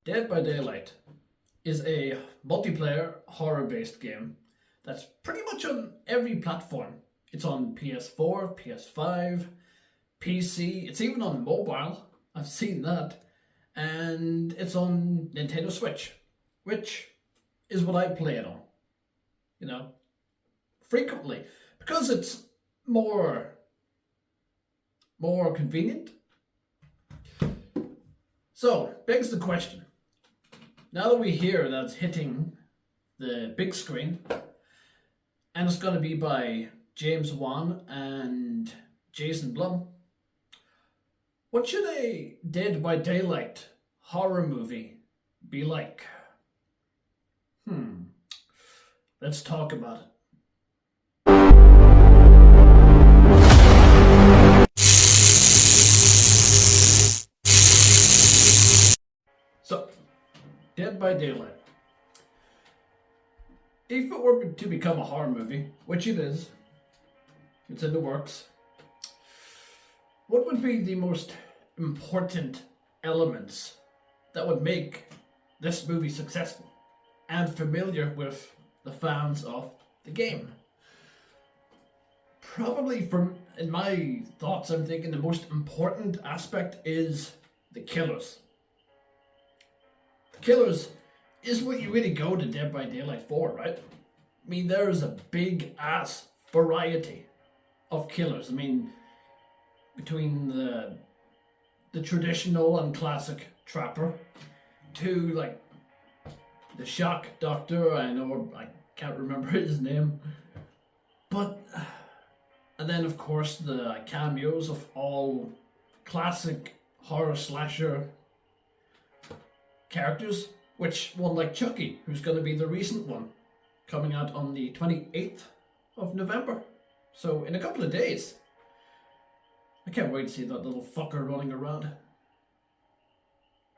Dead by Daylight is a multiplayer horror-based game that's pretty much on every platform. It's on PS4, PS5, PC, it's even on mobile. I've seen that. And it's on Nintendo Switch, which is what I play it on, you know, frequently because it's more convenient. So, begs the question. Now that we hear that it's hitting the big screen, and it's going to be by James Wan and Jason Blum, what should a Dead by Daylight horror movie be like? Let's talk about it. So, Dead by Daylight. If it were to become a horror movie, which it is, it's in the works, what would be the most important elements that would make this movie successful and familiar with the fans of the game? Probably in my thoughts, I'm thinking the most important aspect is the killers. The killers is what you really go to Dead by Daylight for, right? I mean, there's a big ass variety of killers. I mean, between the traditional and classic trapper to like the shock doctor. I can't remember his name, but and then of course the cameos of all classic horror slasher characters, which one like Chucky, who's going to be the recent one, coming out on the 28th of November. So in a couple of days. I can't wait to see that little fucker running around,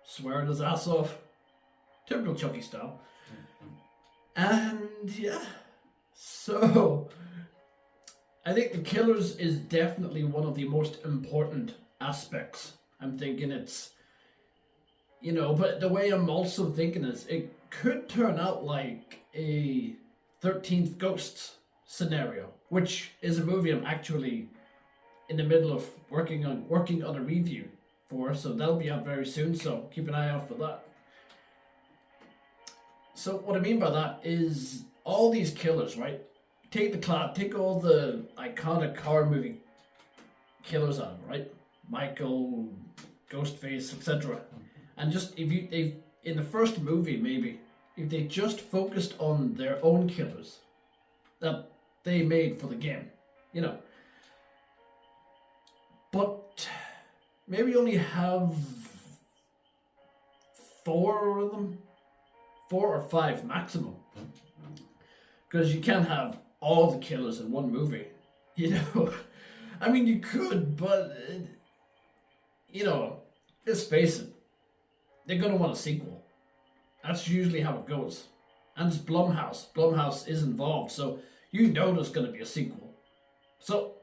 swearing his ass off. Typical Chucky style. And yeah, so I think the killers is definitely one of the most important aspects. I'm thinking it's, but the way I'm also thinking is it could turn out like a 13th Ghosts scenario, which is a movie I'm actually in the middle of working on a review for, so that'll be out very soon, so keep an eye out for that. So what I mean by that is all these killers, right? Take all the iconic horror movie killers out, right? Michael, Ghostface, etc. And just if in the first movie maybe, if they just focused on their own killers that they made for the game, but maybe only have 4 of them, 4 or 5 maximum, because you can't have all the killers in one movie. I mean, you could, but let's face it, they're gonna want a sequel. That's usually how it goes, and it's Blumhouse. Blumhouse is involved, so there's gonna be a sequel. So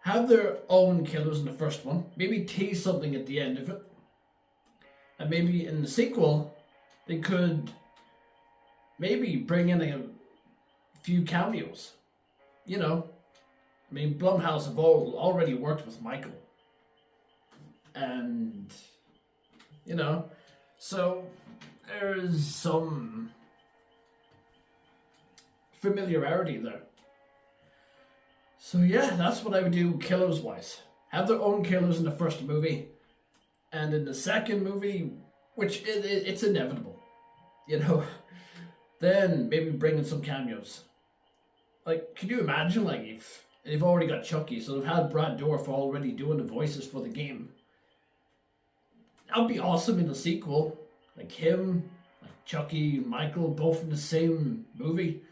have their own killers in the first one, maybe tease something at the end of it, and maybe in the sequel they could maybe bring in a few cameos. I mean, Blumhouse have already worked with Michael, and so there's some familiarity there. So yeah, that's what I would do killers wise. Have their own killers in the first movie, and in the second movie, which it's inevitable, then maybe bring in some cameos. Like, can you imagine, like, if they've already got Chucky, so they've had Brad Dourif already doing the voices for the game. That would be awesome in the sequel. Like him, like Chucky, Michael, both in the same movie.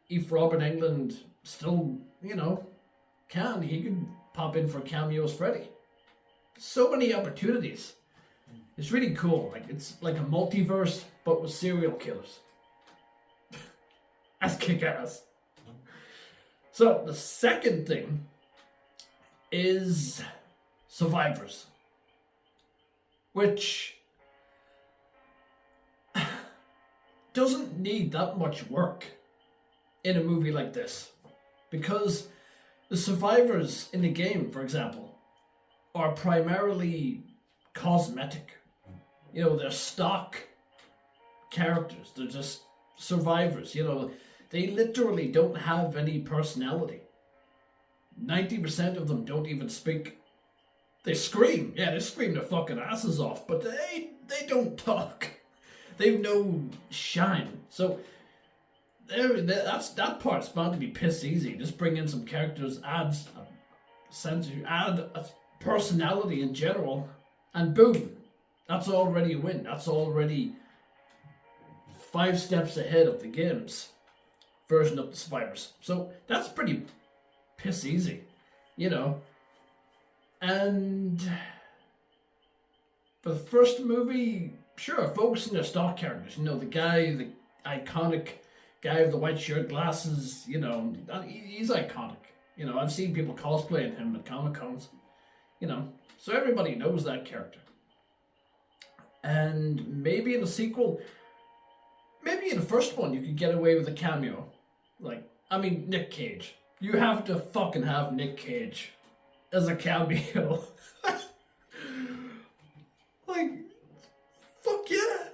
If Robert Englund still, he could pop in for cameos Freddy. So many opportunities. It's really cool. Like, it's like a multiverse, but with serial killers. That's kick-ass. So the second thing is survivors, which doesn't need that much work in a movie like this, because the survivors in the game, for example, are primarily cosmetic. You know, they're stock characters. They're just survivors. You know, they literally don't have any personality. 90% of them don't even speak. They scream. Yeah, they scream their fucking asses off, but they don't talk. They've no shine. So that part's bound to be piss easy. Just bring in some characters, add a personality in general, and boom, that's already a win. That's already 5 steps ahead of the game's version of the survivors. So that's pretty piss easy, you know. And for the first movie, sure, focus on their stock characters. You know, the iconic guy with the white shirt, glasses, you know, he's iconic. You know, I've seen people cosplaying him at Comic Cons, you know, so everybody knows that character. And maybe in the sequel, maybe in the first one, you could get away with a cameo. Like, I mean, Nick Cage. You have to fucking have Nick Cage as a cameo. Like, fuck yeah.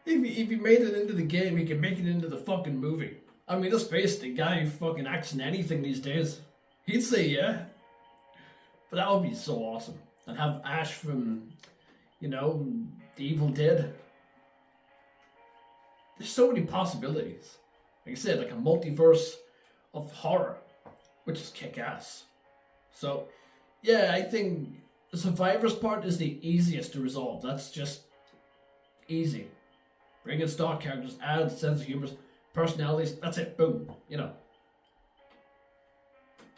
If he made it into the game, he can make it into the fucking movie. I mean, let's face it, the guy who fucking acts in anything these days, he'd say yeah. But that would be so awesome. And have Ash from, you know, The Evil Dead. There's so many possibilities. Like I said, like a multiverse of horror, which is kick-ass. So, yeah, I think the survivors part is the easiest to resolve. That's just easy. Bring in stock characters, add sense of humor, personalities, that's it, boom, you know.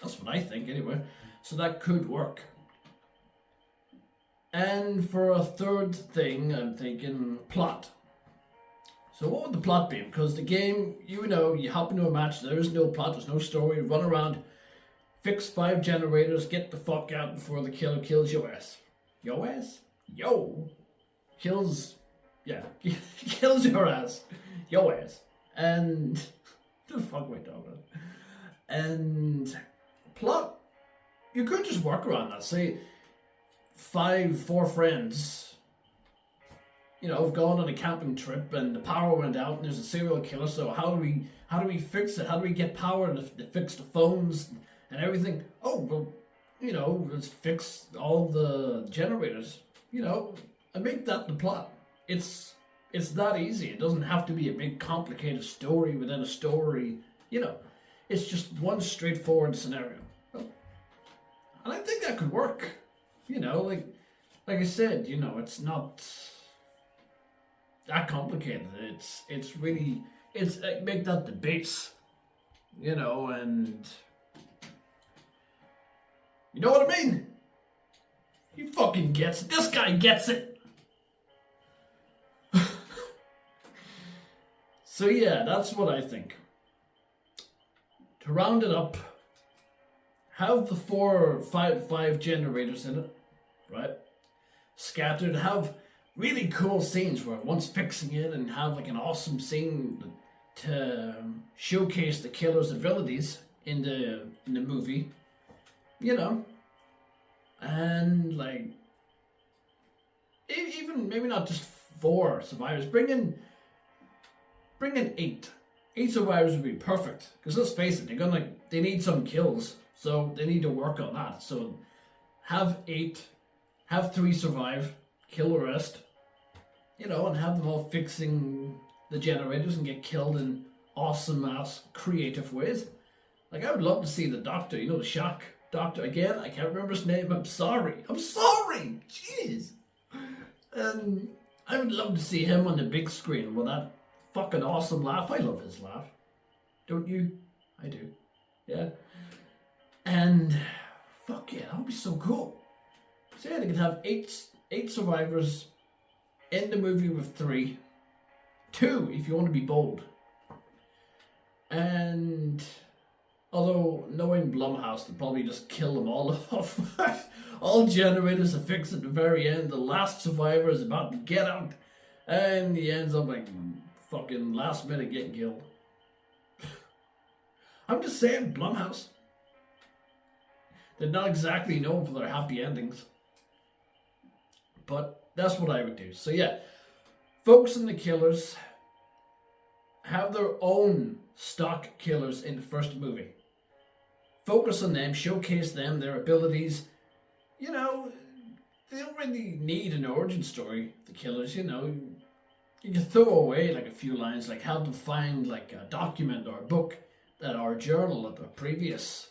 That's what I think, anyway. So that could work. And for a third thing, I'm thinking plot. So what would the plot be? Because the game, you know, you hop into a match, there's no plot, there's no story, run around, fix 5 generators, get the fuck out before the killer kills your ass. Yo ass? Yo! Kills, yeah, kills your ass. Yo ass. And, what the fuck am I talking about? And plot, you could just work around that. Say, 4 friends, you know, have gone on a camping trip and the power went out and there's a serial killer. So how do we fix it? How do we get power to fix the phones and everything? Oh, well, you know, let's fix all the generators, you know, and make that the plot. It's that easy. It doesn't have to be a big complicated story within a story, you know. It's just one straightforward scenario. And I think that could work. You know, like I said, you know, it's not that complicated. It's really, make that the base, you know, and you know what I mean? He fucking gets it. This guy gets it. So yeah, that's what I think. To round it up, have the 5 generators in it, right? Scattered, have really cool scenes where one's fixing it and have like an awesome scene to showcase the killer's abilities in the movie, you know, and like even maybe not just 4 survivors, bring in 8. 8 survivors would be perfect, because let's face it, they need some kills, so they need to work on that. So have 8, have 3 survive, kill the rest, you know, and have them all fixing the generators and get killed in awesome ass creative ways. Like, I would love to see the doctor, you know, the shock doctor again. I can't remember his name. I'm sorry. Jeez. And I would love to see him on the big screen with that fucking awesome laugh. I love his laugh. Don't you? I do. Yeah. And fuck yeah, that would be so cool. So yeah, they could have 8 survivors in the movie with 3. 2 if you want to be bold. And although knowing Blumhouse, they'll probably just kill them all off. All generators are fixed at the very end. The last survivor is about to get out, and he ends up like fucking last minute getting killed. I'm just saying, Blumhouse. They're not exactly known for their happy endings. But that's what I would do. So yeah, focus on the killers. Have their own stock killers in the first movie. Focus on them, showcase them, their abilities. You know, they don't really need an origin story, the killers, you know. You can throw away like a few lines, like how to find like a document or a book that or a journal that the previous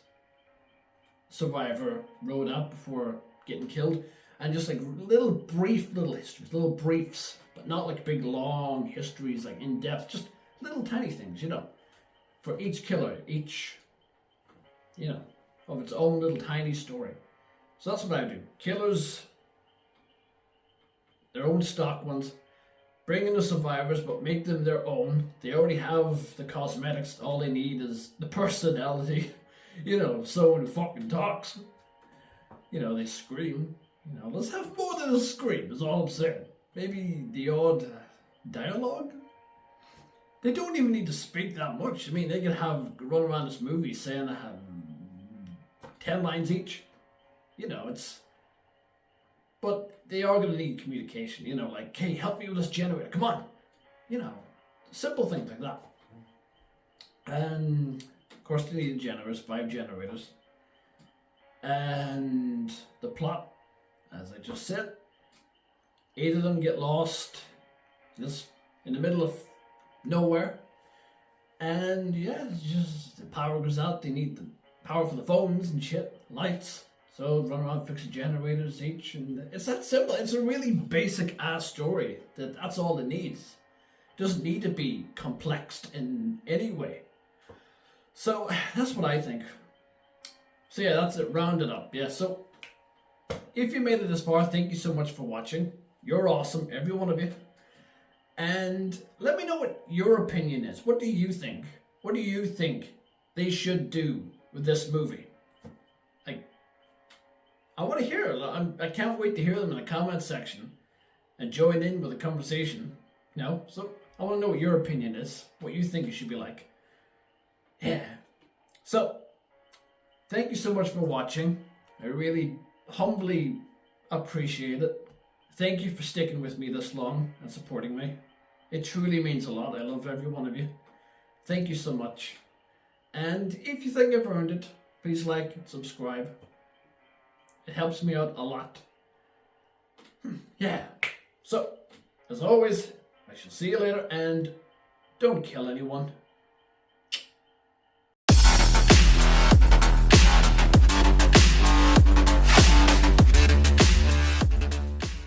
survivor wrote out before getting killed. And just like little brief little histories, little briefs, but not like big long histories, like in depth, just little tiny things, you know, for each killer, each, you know, of its own little tiny story. So that's what I do. Killers, their own stock ones, bring in the survivors, but make them their own. They already have the cosmetics. All they need is the personality. You know, someone who fucking talks. You know, they scream. You know, let's have more than a scream, is all I'm saying. Maybe the odd dialogue? They don't even need to speak that much. I mean, they could run around this movie saying they have 10 lines each. You know, it's... But they are going to need communication, you know, like, hey, help me with this generator, come on. You know, simple things like that. And, of course, they need generators, 5 generators. And the plot, as I just said, 8 of them get lost, just in the middle of nowhere. And, yeah, it's just the power goes out, they need the power for the phones and shit, lights. So run around fixing generators each, and it's that simple. It's a really basic ass story. That's all it needs. It doesn't need to be complexed in any way. So that's what I think. So yeah, that's it. Round it up. Yeah. So if you made it this far, thank you so much for watching. You're awesome, every one of you. And let me know what your opinion is. What do you think? What do you think they should do with this movie? I want to hear it. I can't wait to hear them in the comment section and join in with the conversation. You know, so I want to know what your opinion is, what you think it should be like. Yeah. So, thank you so much for watching. I really humbly appreciate it. Thank you for sticking with me this long and supporting me. It truly means a lot. I love every one of you. Thank you so much. And if you think I've earned it, please like and subscribe. It helps me out a lot. Yeah. So, as always, I shall see you later, and don't kill anyone.